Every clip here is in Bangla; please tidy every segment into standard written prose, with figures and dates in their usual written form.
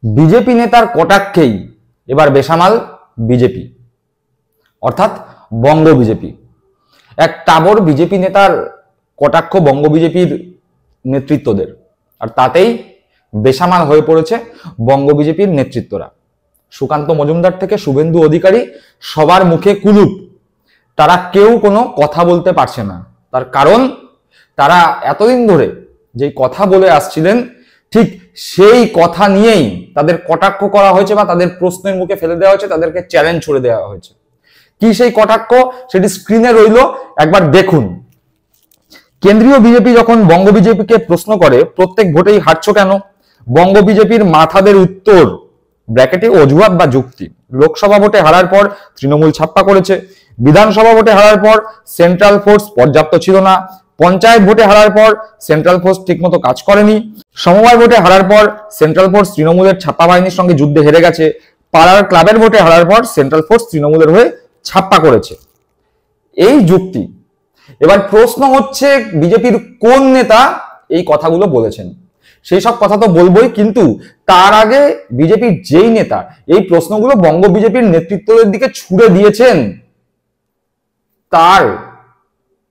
বিজেপি নেতার কটাক্ষেই এবার বেসামাল বিজেপি, অর্থাৎ বঙ্গ বিজেপি। এক টাবর বিজেপি নেতার কটাক্ষ বঙ্গ বিজেপির নেতৃত্বদের, আর তাতেই বেসামাল হয়ে পড়েছে বঙ্গ বিজেপির নেতৃত্বরা। সুকান্ত মজুমদার থেকে শুভেন্দু অধিকারী, সবার মুখে কুলুপ। তারা কেউ কোনো কথা বলতে পারছে না। তার কারণ, তারা এতদিন ধরে যেই কথা বলে আসছিলেন, ঠিক সেই কথা নিয়েই তাদের কটাক্ষ করা হয়েছে বা তাদের প্রশ্নের মুখে ফেলে দেওয়া হয়েছে, তাদেরকে চ্যালেঞ্জ ছুড়ে দেওয়া হয়েছে। কি সেই কটাক্ষ, সেটি স্ক্রিনে রইল, একবার দেখুন। কেন্দ্রীয় বিজেপি যখন বঙ্গ বিজেপিকে প্রশ্ন করে প্রত্যেক ভোটেই হারছো কেন, বঙ্গ বিজেপির মাথাদের উত্তর ব্র্যাকেটে অজুহাত বা যুক্তি। লোকসভা ভোটে হারার পর তৃণমূল ছাপ্পা করেছে, বিধানসভা ভোটে হারার পর সেন্ট্রাল ফোর্স পর্যাপ্ত ছিল না, পঞ্চায়েত ভোটে হারার পর সেন্ট্রাল ফোর্স ঠিকমতো কাজ করেনি, সমবায় ভোটে হারার পর সেন্ট্রাল ফোর্স তৃণমূলের ছাপ্পা বাহিনীর সঙ্গে যুদ্ধে হেরে গেছে, পাড়ার ক্লাবের ভোটে হারার পর সেন্ট্রাল ফোর্স তৃণমূলের হয়ে ছাপ্পা করেছে। এই যুক্তি। এবার প্রশ্ন হচ্ছে, বিজেপির কোন নেতা এই কথাগুলো বলেছেন? সেই সব কথা তো বলবোই, কিন্তু তার আগে বিজেপির যেই নেতা এই প্রশ্নগুলো বঙ্গ বিজেপির নেতৃত্বের দিকে ছুড়ে দিয়েছেন, তার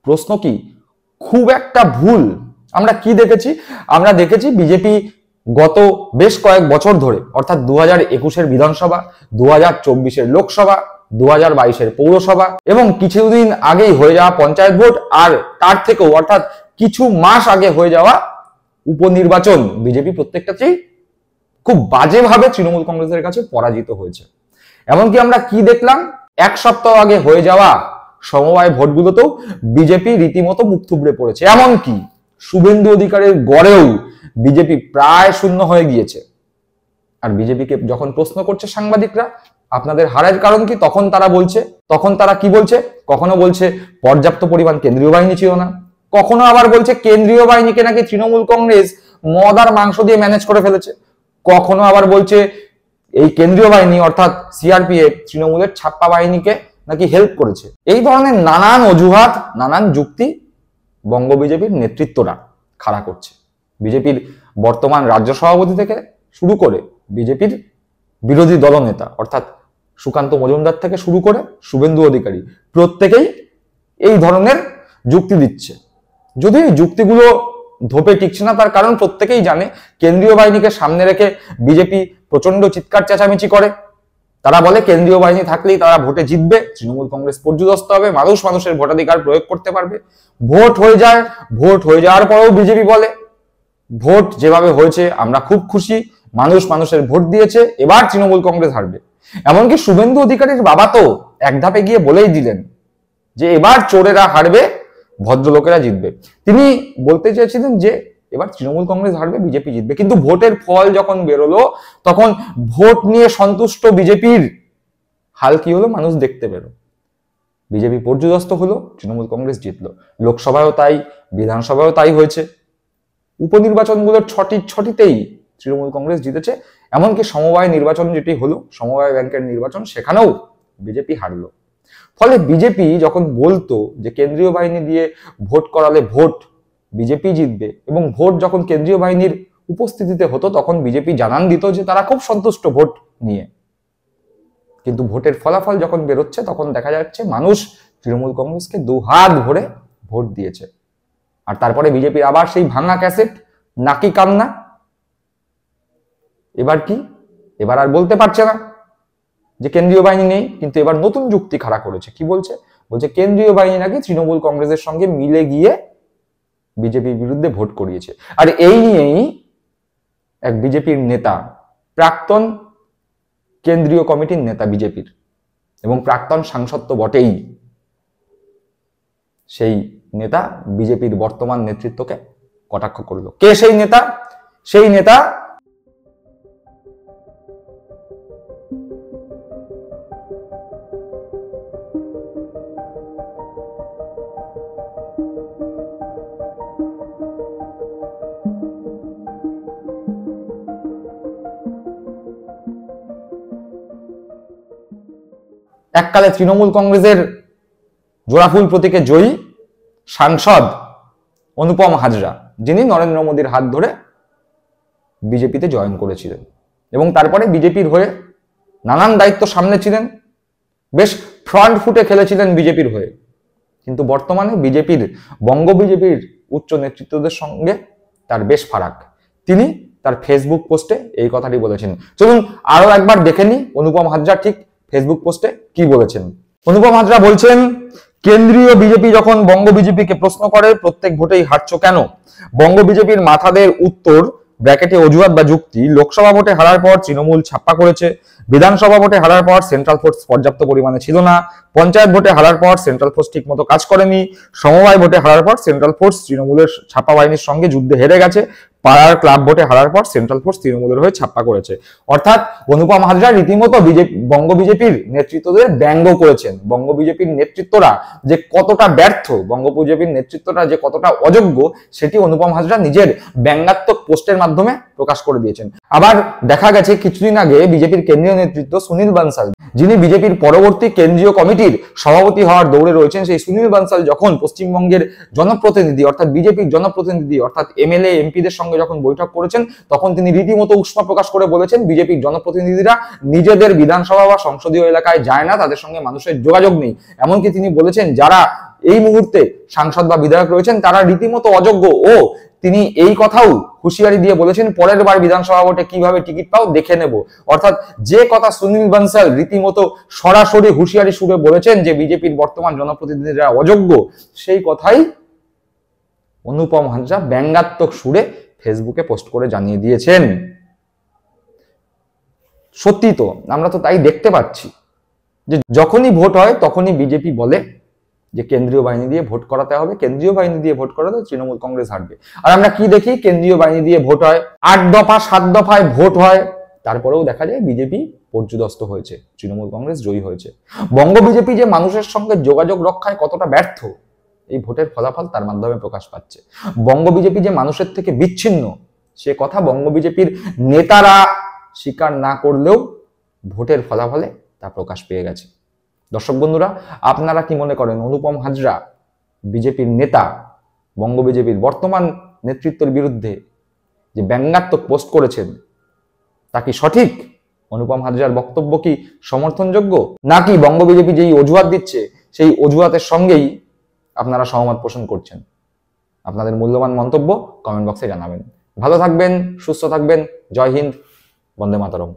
প্রশ্ন কি খুব একটা ভুল? আমরা কি দেখেছি? আমরা দেখেছি বিজেপি গত বেশ কয়েক বছর ধরে, অর্থাৎ 2021-এর বিধানসভা, 2024-এর লোকসভা, 2022-এর পৌরসভা এবং কিছুদিন আগেই হয়ে যাওয়া পঞ্চায়েত ভোট, আর তার থেকেও অর্থাৎ কিছু মাস আগে হয়ে যাওয়া উপনির্বাচন, বিজেপি প্রত্যেকটাতেই খুব বাজেভাবে তৃণমূল কংগ্রেসের কাছে পরাজিত হয়েছে। এমনকি আমরা কি দেখলাম, এক সপ্তাহ আগে হয়ে যাওয়া সমবায় ভোটগুলোতেও বিজেপি রীতিমতো মুখ থুবড়ে পড়েছে। এমনকি শুভেন্দু অধিকারীর গড়েও বিজেপি প্রায় শূন্য হয়ে গিয়েছে। আর বিজেপিকে যখন প্রশ্ন করছে সাংবাদিকরা আপনাদের হারের কারণ কি, তখন তারা কি বলছে? কখনো বলছে পর্যাপ্ত পরিমাণ কেন্দ্রীয় বাহিনী ছিল না, কখনো আবার বলছে কেন্দ্রীয় বাহিনীকে নাকি তৃণমূল কংগ্রেস মদ আর মাংস দিয়ে ম্যানেজ করে ফেলেছে, কখনো আবার বলছে এই কেন্দ্রীয় বাহিনী অর্থাৎ সিআরপিএফ তৃণমূলের ছাপ্পা বাহিনীকে নাকি হেল্প করেছে। এই ধরনের নানান অজুহাত, নানান যুক্তি বঙ্গ বিজেপির নেতৃত্বরা খাড়া করছে। বিজেপির বর্তমান রাজ্য সভাপতি থেকে শুরু করে বিজেপির বিরোধী দলনেতা অর্থাৎ সুকান্ত মজুমদার থেকে শুরু করে শুভেন্দু অধিকারী, প্রত্যেকেই এই ধরনের যুক্তি দিচ্ছে। যদি এই যুক্তিগুলো ধোপে টিকছে না, তার কারণ প্রত্যেকেই জানে কেন্দ্রীয় বাহিনীকে সামনে রেখে বিজেপি প্রচন্ড চিৎকার চেঁচামেচি করে। তারা বলে কেন্দ্রীয় বাহিনী থাকলেই তারা ভোটে জিতবে, তৃণমূল কংগ্রেস পর্যুদস্ত হবে, মানুষের ভোটাধিকার প্রয়োগ করতে পারবে। ভোট হয়ে যাওয়ার পরেও বিজেপি বলে ভোট যেভাবে হয়েছে আমরা খুব খুশি, মানুষের ভোট দিয়েছে, এবার তৃণমূল কংগ্রেস হারবে। এমনকি শুভেন্দু অধিকারীর বাবা তো এক ধাপে গিয়ে বলেই দিলেন যে এবার চোরেরা হারবে, ভদ্রলোকেরা জিতবে। তিনি বলতে চেয়েছিলেন যে এবার তৃণমূল কংগ্রেস হারবে, বিজেপি জিতবে। কিন্তু ভোটের ফল যখন বেরোলো, তখন ভোট নিয়ে সন্তুষ্ট বিজেপির হাল কি হলো মানুষ দেখতে পেল। বিজেপি পর্যুদস্ত হলো, তৃণমূল কংগ্রেস জিতলো। লোকসভায়ও তাই, বিধানসভায়ও তাই হয়েছে। উপনির্বাচনগুলোর ছটিতেই তৃণমূল কংগ্রেস জিতেছে। এমনকি সমবায় নির্বাচন যেটি হলো, সমবায় ব্যাংকের নির্বাচন, সেখানেও বিজেপি হারলো। ফলে বিজেপি যখন বলতো যে কেন্দ্রীয় বাহিনী দিয়ে ভোট করালে ভোট বিজেপি জিতবে, এবং ভোট যখন কেন্দ্রীয় বাহিনীর উপস্থিতিতে হতো তখন বিজেপি জানান দিত যে তারা খুব সন্তুষ্ট ভোট নিয়ে। কিন্তু ভোটের ফলাফল যখন বেরোচ্ছে তখন দেখা যাচ্ছে মানুষ তৃণমূল কংগ্রেসকে দুহাত ভরে ভোট দিয়েছে। আর তারপরে বিজেপি আবার সেই ভাঙা ক্যাসেট, নাকি কান্না। এবার কি? এবার আর বলতে পারছে না যে কেন্দ্রীয় বাহিনী নেই, কিন্তু এবার নতুন যুক্তি খাড়া করেছে। কি বলছে? কেন্দ্রীয় বাহিনী নাকি তৃণমূল কংগ্রেসের সঙ্গে মিলে গিয়ে বিজেপির বিরুদ্ধে ভোট করিয়েছে। আর এই নিয়েই এক বিজেপির নেতা, প্রাক্তন কেন্দ্রীয় কমিটির নেতা বিজেপির এবং প্রাক্তন সাংসদ তো বটেই, সেই নেতা বিজেপির বর্তমান নেতৃত্বকে কটাক্ষ করলো। কে সেই নেতা? সেই নেতা এককালে তৃণমূল কংগ্রেসের জোড়াফুল প্রতীকে জয়ী সাংসদ অনুপম হাজরা, যিনি নরেন্দ্র মোদীর হাত ধরে বিজেপিতে জয়েন করেছিলেন। এবং তারপরে বিজেপির হয়ে নানান দায়িত্ব সামনে ছিলেন, বেশ ফ্রন্ট ফুটে খেলেছিলেন বিজেপির হয়ে। কিন্তু বর্তমানে বিজেপির বঙ্গ বিজেপির উচ্চ নেতৃত্বদের সঙ্গে তার বেশ ফারাক। তিনি তার ফেসবুক পোস্টে এই কথাটি বলেছেন। চলুন আরো একবার দেখে নি অনুপম হাজরা ঠিক ফেসবুক পোস্টে কি বলেছেন। অনুপম হাজরা বলছেন, কেন্দ্রীয় বিজেপি যখন বঙ্গ বিজেপিকে প্রশ্ন করে প্রত্যেক ভোটেই হারছো কেন, বঙ্গ বিজেপির মাথাদের উত্তর ব্র্যাকেটে অজুহাত বা যুক্তি, লোকসভা ভোটে হারার পর তৃণমূল ছাপ্পা করেছে, বিধানসভা ভোটে হারার পর সেন্ট্রাল ফোর্স পর্যাপ্ত পরিমাণে ছিল না, পঞ্চায়েত ভোটে হারার পর সেন্ট্রাল ফোর্স ঠিক মতো কাজ করেনি, সমবায় ভোটে হারার পর সেন্ট্রাল ফোর্স তৃণমূলের ছাপ্পা বাহিনীর সঙ্গে যুদ্ধে হেরে গেছে, পাড়ার ক্লাব ভোটে হারার পর সেন্ট্রাল ফোর্স তৃণমূলের হয়ে ছাপ্পা করেছে। অর্থাৎ অনুপম হাজরা রীতিমতো বঙ্গ বিজেপির নেতৃত্বদের ব্যঙ্গ করেছেন। বঙ্গ বিজেপির নেতৃত্বরা যে কতটা ব্যর্থ, বঙ্গ বিজেপির নেতৃত্বরা যে কতটা অযোগ্য, সেটি অনুপম হাজরা নিজের ব্যঙ্গাত্মক পোস্টের মাধ্যমে প্রকাশ করে দিয়েছেন। আবার দেখা গেছে কিছুদিন আগে বিজেপির কেন্দ্রীয় নেতৃত্ব সুনীল বানসাল, যিনি বিজেপির পরবর্তী কেন্দ্রীয় কমিটির সভাপতি হওয়ার দৌড়ে রয়েছেন, সেই সুনীল বানসাল যখন পশ্চিমবঙ্গের জনপ্রতিনিধি অর্থাৎ বিজেপির জনপ্রতিনিধি অর্থাৎ এমএলএ এমপিদের সঙ্গে যখন বৈঠক করেছেন, তখন তিনি রীতিমতো উষ্মা প্রকাশ করে বলেছেন বিজেপির জনপ্রতিনিধিরা নিজেদের বিধানসভা বা সংসদীয় এলাকায় যায় না, তাদের সঙ্গে মানুষের যোগাযোগ নেই। এমনকি তিনি বলেছেন যারা এই মুহূর্তে সাংসদ বা বিধায়ক রয়েছেন তারা রীতিমতো অযোগ্য। ও তিনি এই কথাও হুঁশিয়ারি দিয়ে বলেছেন পরের বার বিধানসভা ভোটে কিভাবে টিকিট পাও দেখে নেব। অর্থাৎ যে কথা সুনীল বানসাল রীতিমতো সরাসরি হুঁশিয়ারি সুরে বলেছেন যে বিজেপির বর্তমান জনপ্রতিনিধিরা অযোগ্য, সেই কথাই অনুপম হাজরা ব্যঙ্গাত্মক সুরে ফেসবুকে পোস্ট করে জানিয়ে দিয়েছেন। সত্যি তো আমরা তো তাই দেখতে পাচ্ছি যে যখনই ভোট হয় তখনই বিজেপি বলে যে কেন্দ্রীয় বাহিনী দিয়ে ভোট করাতে হবে, কেন্দ্রীয় বাহিনী দিয়ে ভোট করাতে তৃণমূল কংগ্রেস হারবে। আর আমরা কি দেখি, কেন্দ্রীয় বাহিনী দিয়ে ভোট হয়, 8 দফা 7 দফায় ভোট হয়, তারপরেও দেখা যায় বিজেপি পর্যুদস্ত হয়েছে, তৃণমূল কংগ্রেস জয়ী হয়েছে। বঙ্গ বিজেপি যে মানুষের সঙ্গে যোগাযোগ রক্ষায় কতটা ব্যর্থ, এই ভোটের ফলাফল তার মাধ্যমে প্রকাশ পাচ্ছে। বঙ্গ বিজেপি যে মানুষের থেকে বিচ্ছিন্ন, সে কথা বঙ্গ বিজেপির নেতারা স্বীকার না করলেও ভোটের ফলাফলে তা প্রকাশ পেয়ে গেছে। দর্শক বন্ধুরা, আপনারা কি মনে করেন অনুপম হাজরা বিজেপির নেতা বঙ্গ বিজেপির বর্তমান নেতৃত্বের বিরুদ্ধে যে ব্যঙ্গাত্মক পোস্ট করেছেন তা কি সঠিক? অনুপম হাজরার বক্তব্য কি সমর্থনযোগ্য, নাকি বঙ্গ বিজেপি যেই অজুহাত দিচ্ছে সেই অজুহাতের সঙ্গেই আপনারা সহমত পোষণ করছেন? আপনাদের মূল্যবান মন্তব্য কমেন্ট বক্সে জানাবেন। ভালো থাকবেন, সুস্থ থাকবেন। জয় হিন্দ, বন্দে মাতরম।